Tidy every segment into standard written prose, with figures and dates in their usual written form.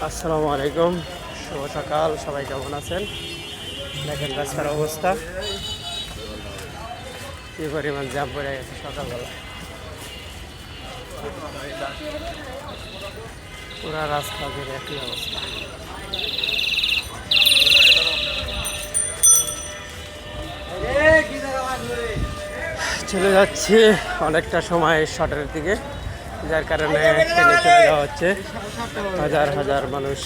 আসসালামু আলাইকুম, শুভ সকাল। সবাই কেমন আছেন? দেখেন রাস্তার অবস্থা কি পরিমাণ জ্যাম পড়ে গেছে সকালবেলা। পুরা রাস্তা জুড়ে একই অবস্থা। চলে যাচ্ছি অনেকটা সময় শটের দিকে, যার কারণে ট্রেনে চলে যাওয়া হচ্ছে। হাজার হাজার মানুষ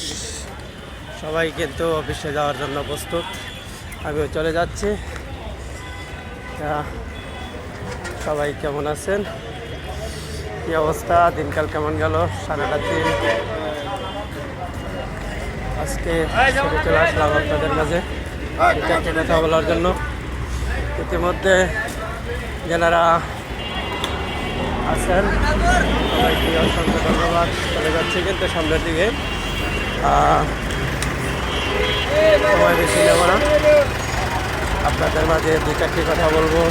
সবাই কিন্তু অফিসে যাওয়ার জন্য প্রস্তুত। আমিও চলে যাচ্ছি। সবাই কেমন আছেন? কি অবস্থা? দিনকাল কেমন গেল? সারাটা দিন আজকে চলে আসলাম আপনাদের মাঝে একটা কথা বলার জন্য। ইতিমধ্যে যারা আছেন সবাইকে অসংখ্য ধন্যবাদ। চলে যাচ্ছি কিন্তু সামনের দিকে, সময় বেশি নেব না। আপনাদের মাঝে দুই চারটি কথা বলবো।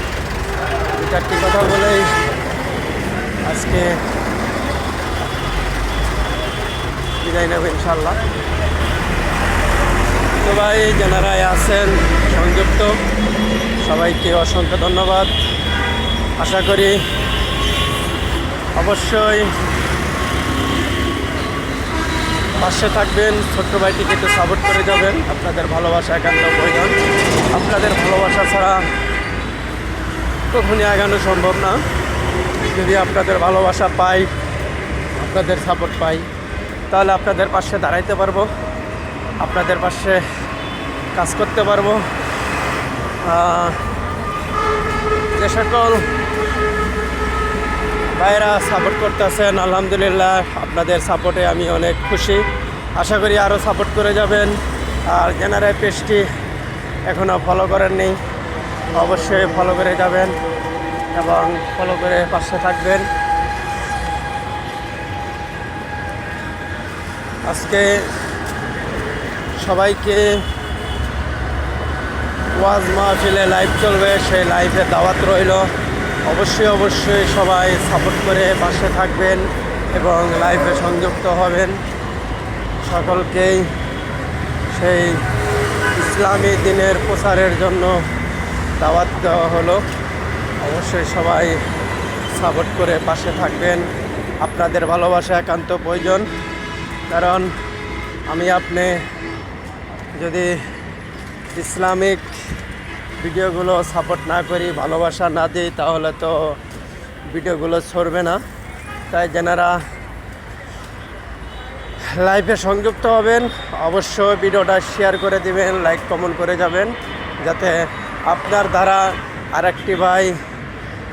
দুই চারটি কথা বলেই আজকে বিদায় নেব ইনশাল্লাহ। সবাই যারা আছেন সংযুক্ত সবাইকে অসংখ্য ধন্যবাদ। আশা করি অবশ্যই পাশে থাকবেন, ছোট্ট ভাইটিকে একটু সাপোর্ট করে যাবেন। আপনাদের ভালোবাসা একান্ত প্রয়োজন। আপনাদের ভালোবাসা ছাড়া কখনই আগানো সম্ভব না। যদি আপনাদের ভালোবাসা পাই, আপনাদের সাপোর্ট পাই, তাহলে আপনাদের পাশে দাঁড়াইতে পারবো, আপনাদের পাশে কাজ করতে পারবো। যে সকল ভাইরা সাপোর্ট করতেছেন, আলহামদুলিল্লাহ, আপনাদের সাপোর্টে আমি অনেক খুশি। আশা করি আরও সাপোর্ট করে যাবেন। আর যারা পেজটি এখনও ফলো করেননি অবশ্যই ফলো করে যাবেন এবং ফলো করে পাশে থাকবেন। আজকে সবাইকে ওয়াজ মাহফিলে লাইভ চলবে, সেই লাইভে দাওয়াত রইল। অবশ্যই সবাই সাপোর্ট করে পাশে থাকবেন এবং লাইভে সংযুক্ত হবেন। সকলকেই সেই ইসলামী দিনের প্রচারের জন্য দাওয়াত দেওয়া হলো। অবশ্যই সবাই সাপোর্ট করে পাশে থাকবেন। আপনাদের ভালোবাসা একান্ত প্রয়োজন। কারণ আপনি যদি ইসলামিক ভিডিওগুলো সাপোর্ট না করি, ভালোবাসা না দিই, তাহলে তো ভিডিওগুলো ছড়বে না। তাই যারা লাইভে সংযুক্ত হবেন অবশ্যই ভিডিওটা শেয়ার করে দিবেন, লাইক কমেন্ট করে যাবেন, যাতে আপনার দ্বারা আরেকটি ভাই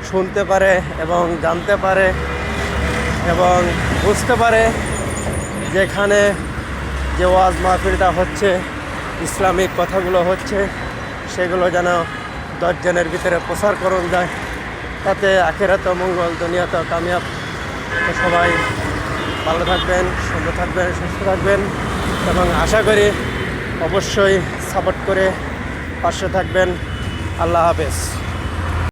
শুনতে পারে এবং জানতে পারে এবং বুঝতে পারে যেখানে যে ওয়াজ মাহফিলটা হচ্ছে, ইসলামিক কথাগুলো হচ্ছে, সেগুলো যেন 10 জনের ভিতরে প্রচার করণ যায়, তাতে আখিরাতেও মঙ্গল, দুনিয়াতেও কামিয়াব। তো সবাই ভালো থাকবেন, সুন্দর থাকবেন, সুস্থ থাকবেন এবং আশা করি অবশ্যই সাপোর্ট করে পাশে থাকবেন। আল্লাহ হাফেজ।